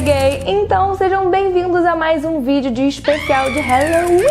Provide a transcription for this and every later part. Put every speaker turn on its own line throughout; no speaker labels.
cheguei! Então sejam bem-vindos a mais um vídeo de especial de Halloween!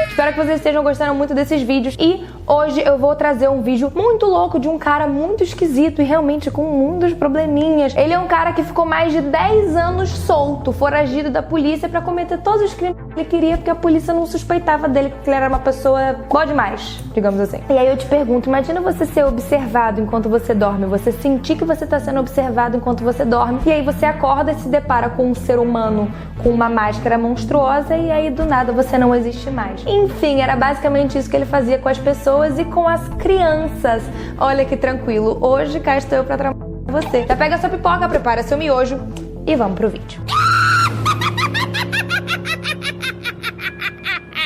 Espero que vocês estejam gostando muito desses vídeos e hoje eu vou trazer um vídeo muito louco de um cara muito esquisito e realmente com muitos probleminhas. Ele é um cara que ficou mais de 10 anos solto, foragido da polícia pra cometer todos os crimes que ele queria porque a polícia não suspeitava dele, porque ele era uma pessoa boa demais, digamos assim. E aí eu te pergunto, imagina você ser observado enquanto você dorme, você sentir que você tá sendo observado enquanto você dorme e aí você acorda e se depara com um ser humano com uma máscara monstruosa e aí do nada você não existe mais. Enfim, era basicamente isso que ele fazia com as pessoas e com as crianças. Olha que tranquilo, hoje cá estou eu pra trabalhar com você. Já pega sua pipoca, prepara seu miojo e vamos pro vídeo.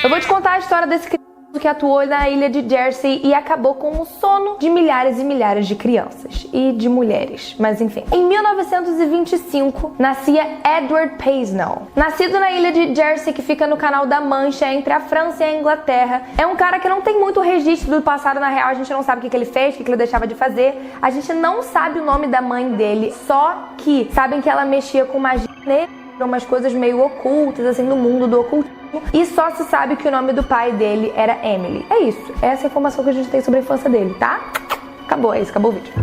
Eu vou te contar a história desse criança que atuou na ilha de Jersey e acabou com o sono de milhares e milhares de crianças e de mulheres, mas enfim. Em 1925, nascia Edward Paisnell. Nascido na ilha de Jersey, que fica no Canal da Mancha, entre a França e a Inglaterra. É um cara que não tem muito registro do passado, na real, a gente não sabe o que ele fez, o que ele deixava de fazer. A gente não sabe o nome da mãe dele, só que sabem que ela mexia com magia negra, umas coisas meio ocultas, assim, no mundo do ocultismo. E só se sabe que o nome do pai dele era Emily. É isso. Essa é a informação que a gente tem sobre a infância dele, tá? Acabou, é isso. Acabou o vídeo.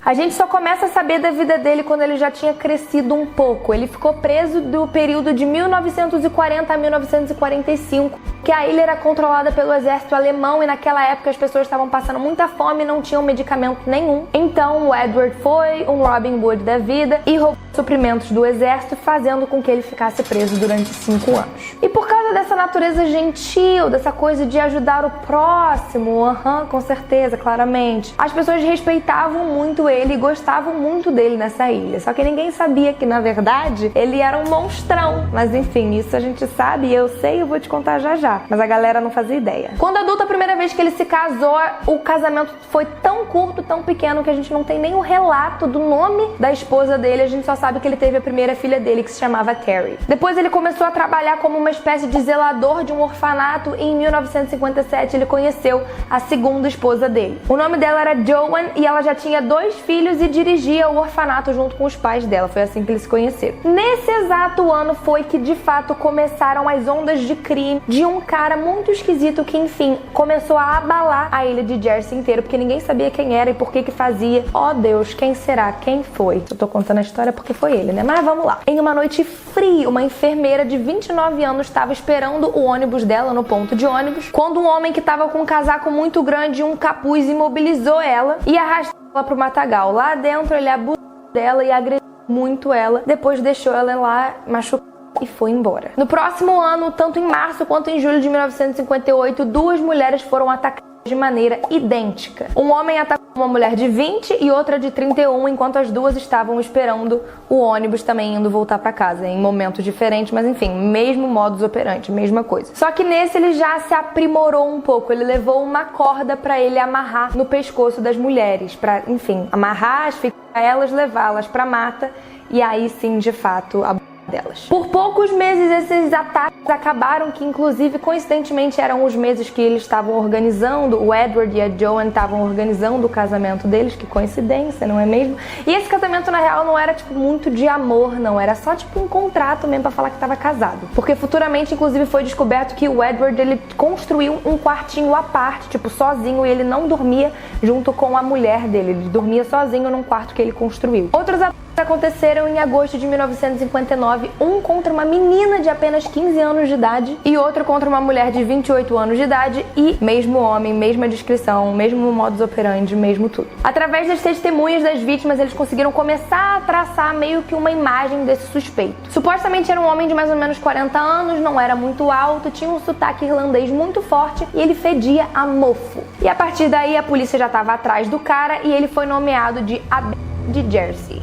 A gente só começa a saber da vida dele quando ele já tinha crescido um pouco. Ele ficou preso do período de 1940 a 1945, que a ilha era controlada pelo exército alemão e naquela época as pessoas estavam passando muita fome e não tinham medicamento nenhum. Então o Edward foi um Robin Hood da vida e roubou suprimentos do exército, fazendo com que ele ficasse preso durante 5 anos. E por causa dessa natureza gentil, dessa coisa de ajudar o próximo, com certeza, claramente, as pessoas respeitavam muito ele e gostavam muito dele nessa ilha. Só que ninguém sabia que, na verdade, ele era um monstrão. Mas enfim, isso a gente sabe e eu sei, eu vou te contar já já. Mas a galera não fazia ideia. Quando adulto, a primeira vez que ele se casou, o casamento foi tão curto, tão pequeno, que a gente não tem nem o relato do nome da esposa dele. A gente só sabe que ele teve a primeira filha dele, que se chamava Terry. Depois ele começou a trabalhar como uma espécie de zelador de um orfanato e em 1957 ele conheceu a segunda esposa dele. O nome dela era Joan e ela já tinha 2 filhos e dirigia o orfanato junto com os pais dela. Foi assim que eles se conheceram. Nesse exato ano foi que de fato começaram as ondas de crime de um cara muito esquisito que, enfim, começou a abalar a ilha de Jersey inteira, porque ninguém sabia quem era e por que fazia. Oh Deus, quem será? Quem foi? Eu tô contando a história porque foi ele, né? Mas vamos lá. Em uma noite fria, uma enfermeira de 29 anos estava esperando o ônibus dela no ponto de ônibus, quando um homem que estava com um casaco muito grande e um capuz imobilizou ela e arrastou ela pro matagal. Lá dentro ele abusou dela e agrediu muito ela, depois deixou ela lá machucada e foi embora. No próximo ano, tanto em março quanto em julho de 1958, 2 mulheres foram atacadas de maneira idêntica. Um homem atacou uma mulher de 20 e outra de 31, enquanto as duas estavam esperando o ônibus também indo voltar para casa, em momentos diferentes, mas enfim, mesmo modus operandi, mesma coisa. Só que nesse ele já se aprimorou um pouco, ele levou uma corda para ele amarrar no pescoço das mulheres, para, enfim, amarrar, asfixiar elas, levá-las para mata e aí sim, de fato, delas. Por poucos meses esses ataques acabaram, que inclusive coincidentemente eram os meses que eles estavam organizando, o Edward e a Joan estavam organizando o casamento deles, que coincidência, não é mesmo? E esse casamento na real não era tipo muito de amor, não, era só tipo um contrato mesmo pra falar que tava casado. Porque futuramente inclusive foi descoberto que o Edward ele construiu um quartinho à parte, tipo sozinho, e ele não dormia junto com a mulher dele, ele dormia sozinho num quarto que ele construiu. Outros ataques aconteceram em agosto de 1959, um contra uma menina de apenas 15 anos de idade e outro contra uma mulher de 28 anos de idade e mesmo homem, mesma descrição, mesmo modus operandi, mesmo tudo. Através das testemunhas das vítimas, eles conseguiram começar a traçar meio que uma imagem desse suspeito. Supostamente era um homem de mais ou menos 40 anos, não era muito alto, tinha um sotaque irlandês muito forte e ele fedia a mofo. E a partir daí a polícia já estava atrás do cara e ele foi nomeado de Abbé de Jersey.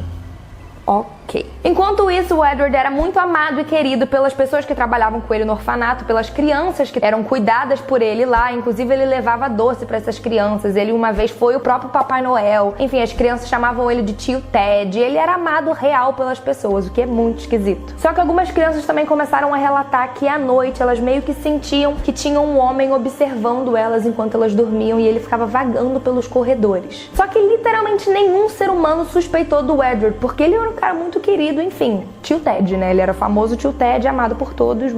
Ok. Enquanto isso, o Edward era muito amado e querido pelas pessoas que trabalhavam com ele no orfanato, pelas crianças que eram cuidadas por ele lá. Inclusive, ele levava doce para essas crianças. Ele uma vez foi o próprio Papai Noel. Enfim, as crianças chamavam ele de tio Ted. Ele era amado real pelas pessoas, o que é muito esquisito. Só que algumas crianças também começaram a relatar que à noite elas meio que sentiam que tinha um homem observando elas enquanto elas dormiam e ele ficava vagando pelos corredores. Só que literalmente nenhum ser humano suspeitou do Edward, porque ele era um cara muito querido, enfim, tio Ted, né? Ele era o famoso tio Ted, amado por todos,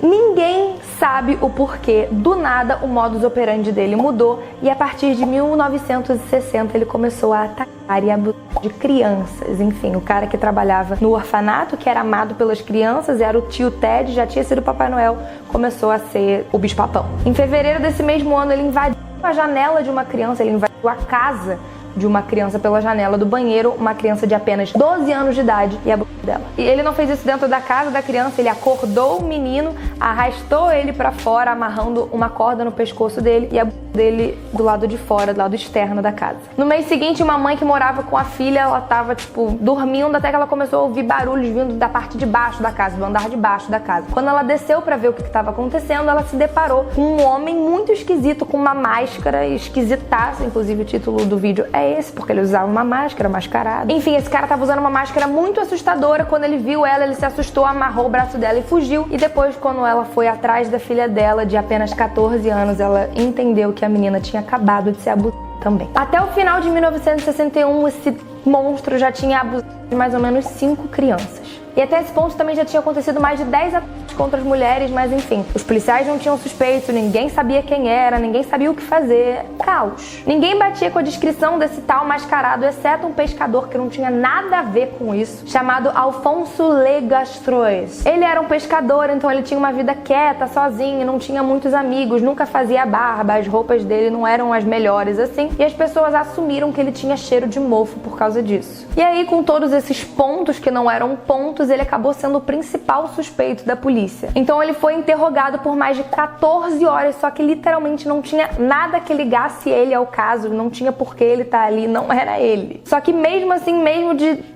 Ninguém sabe o porquê, do nada, o modus operandi dele mudou e a partir de 1960 ele começou a atacar e abusar de crianças. Enfim, o cara que trabalhava no orfanato, que era amado pelas crianças, era o tio Ted, já tinha sido o Papai Noel, começou a ser o bicho-papão. Em fevereiro desse mesmo ano, ele invadiu a janela de uma criança, ele invadiu a casa de uma criança pela janela do banheiro, uma criança de apenas 12 anos de idade, e abusou dela. E ele não fez isso dentro da casa da criança, ele acordou o menino, arrastou ele pra fora, amarrando uma corda no pescoço dele e abusou dele do lado de fora, do lado externo da casa. No mês seguinte, uma mãe que morava com a filha, ela tava, dormindo até que ela começou a ouvir barulhos vindo da parte de baixo da casa, do andar de baixo da casa. Quando ela desceu pra ver o que estava acontecendo, ela se deparou com um homem muito esquisito, com uma máscara esquisitaça, inclusive o título do vídeo é esse, porque ele usava uma máscara mascarada. Enfim, esse cara tava usando uma máscara muito assustadora. Quando ele viu ela, ele se assustou, amarrou o braço dela e fugiu. E depois, quando ela foi atrás da filha dela, de apenas 14 anos, ela entendeu que a menina tinha acabado de ser abusada também. Até o final de 1961, esse monstro já tinha abusado de mais ou menos 5 crianças. E até esse ponto também já tinha acontecido mais de 10 ataques contra as mulheres, mas enfim, os policiais não tinham suspeito, ninguém sabia quem era, ninguém sabia o que fazer. Caos. Ninguém batia com a descrição desse tal mascarado, exceto um pescador que não tinha nada a ver com isso, chamado Alfonso Legastroes. Ele era um pescador, então ele tinha uma vida quieta, sozinho, não tinha muitos amigos, nunca fazia barba, as roupas dele não eram as melhores assim, e as pessoas assumiram que ele tinha cheiro de mofo por causa disso. E aí, com todos esses pontos que não eram pontos, ele acabou sendo o principal suspeito da polícia. Então ele foi interrogado por mais de 14 horas, só que literalmente não tinha nada que ligasse ele ao caso, não tinha por que ele estar ali, não era ele. Só que mesmo assim,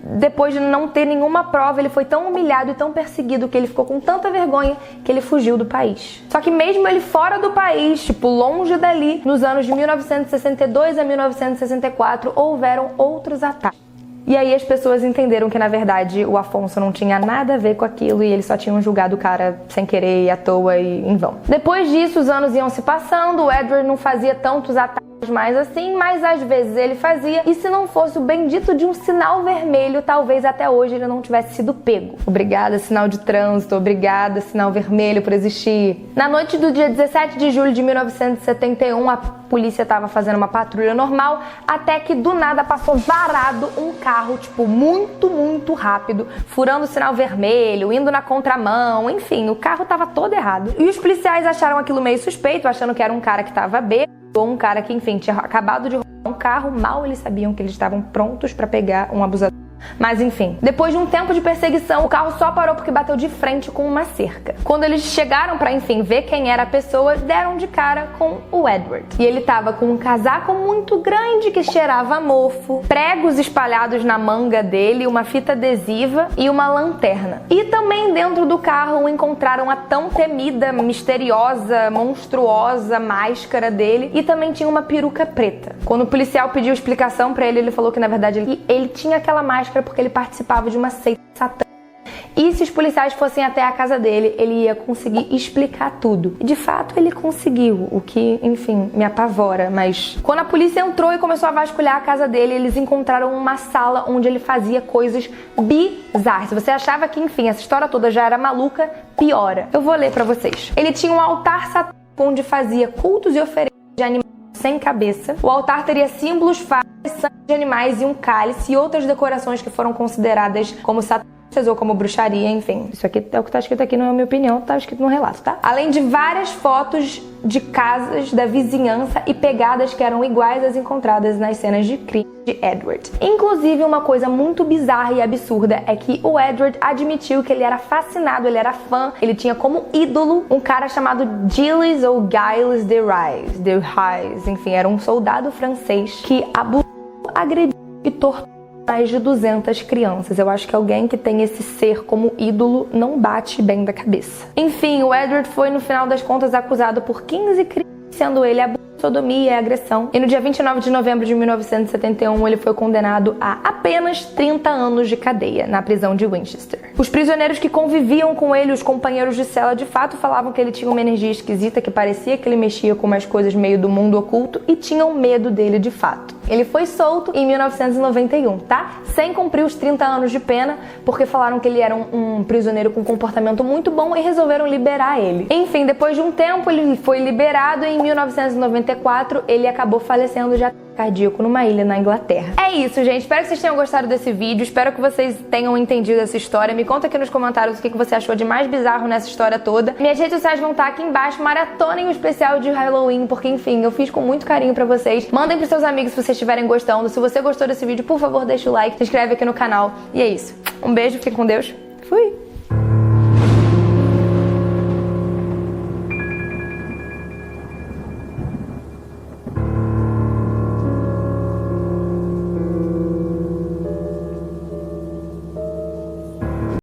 depois de não ter nenhuma prova, ele foi tão humilhado e tão perseguido que ele ficou com tanta vergonha que ele fugiu do país. Só que mesmo ele fora do país, longe dali, nos anos de 1962 a 1964, houveram outros ataques. E aí as pessoas entenderam que, na verdade, o Afonso não tinha nada a ver com aquilo e eles só tinham julgado o cara sem querer, à toa e em vão. Depois disso, os anos iam se passando, o Edward não fazia tantos ataques mais assim, mas às vezes ele fazia, e se não fosse o bendito de um sinal vermelho, talvez até hoje ele não tivesse sido pego. Obrigada, sinal de trânsito, obrigada, sinal vermelho, por existir. Na noite do dia 17 de julho de 1971, a polícia estava fazendo uma patrulha normal, até que do nada passou varado um carro, muito rápido, furando o sinal vermelho, indo na contramão, enfim, o carro estava todo errado. E os policiais acharam aquilo meio suspeito, achando que era um cara que estava bêbado, ou um cara que, enfim, tinha acabado de roubar um carro. Mal eles sabiam que eles estavam prontos para pegar um abusador. Mas enfim, depois de um tempo de perseguição, o carro só parou porque bateu de frente com uma cerca. Quando eles chegaram pra, enfim, ver quem era a pessoa, deram de cara com o Edward. E ele tava com um casaco muito grande que cheirava a mofo, pregos espalhados na manga dele, uma fita adesiva e uma lanterna. E também dentro do carro encontraram a tão temida, misteriosa, monstruosa máscara dele, e também tinha uma peruca preta. Quando o policial pediu explicação pra ele, ele falou que na verdade ele tinha aquela máscara porque ele participava de uma seita satânica. E se os policiais fossem até a casa dele, ele ia conseguir explicar tudo. E de fato ele conseguiu, o que, enfim, me apavora. Mas quando a polícia entrou e começou a vasculhar a casa dele, eles encontraram uma sala onde ele fazia coisas bizarras. Se você achava que, enfim, essa história toda já era maluca, piora. Eu vou ler pra vocês. Ele tinha um altar satânico onde fazia cultos e oferendas de animais sem cabeça. O altar teria símbolos, faces, sangue de animais e um cálice e outras decorações que foram consideradas como satânicas ou como bruxaria, enfim. Isso aqui é o que tá escrito aqui, não é a minha opinião, tá escrito no relato, tá? Além de várias fotos de casas da vizinhança e pegadas que eram iguais às encontradas nas cenas de crime de Edward. Inclusive, uma coisa muito bizarra e absurda é que o Edward admitiu que ele era fascinado, ele era fã, ele tinha como ídolo um cara chamado Gilles ou Giles de Rais, enfim, era um soldado francês que abusou, agrediu e torturou mais de 200 crianças. Eu acho que alguém que tem esse ser como ídolo não bate bem da cabeça. Enfim, o Edward foi, no final das contas, acusado por 15 crimes, sendo ele abuso, sodomia e agressão. E no dia 29 de novembro de 1971, ele foi condenado a apenas 30 anos de cadeia na prisão de Winchester. Os prisioneiros que conviviam com ele, os companheiros de cela, de fato falavam que ele tinha uma energia esquisita, que parecia que ele mexia com umas coisas meio do mundo oculto e tinham medo dele de fato. Ele foi solto em 1991, tá? Sem cumprir os 30 anos de pena, porque falaram que ele era um prisioneiro com comportamento muito bom e resolveram liberar ele. Enfim, depois de um tempo ele foi liberado e em 1994 ele acabou falecendo já cardíaco numa ilha na Inglaterra. É isso, gente. Espero que vocês tenham gostado desse vídeo. Espero que vocês tenham entendido essa história. Me conta aqui nos comentários o que você achou de mais bizarro nessa história toda. Minhas redes sociais vão estar aqui embaixo. Maratonem o especial de Halloween, porque, enfim, eu fiz com muito carinho pra vocês. Mandem pros seus amigos se vocês estiverem gostando. Se você gostou desse vídeo, por favor, deixa o like, se inscreve aqui no canal. E é isso. Um beijo, fique com Deus. Fui!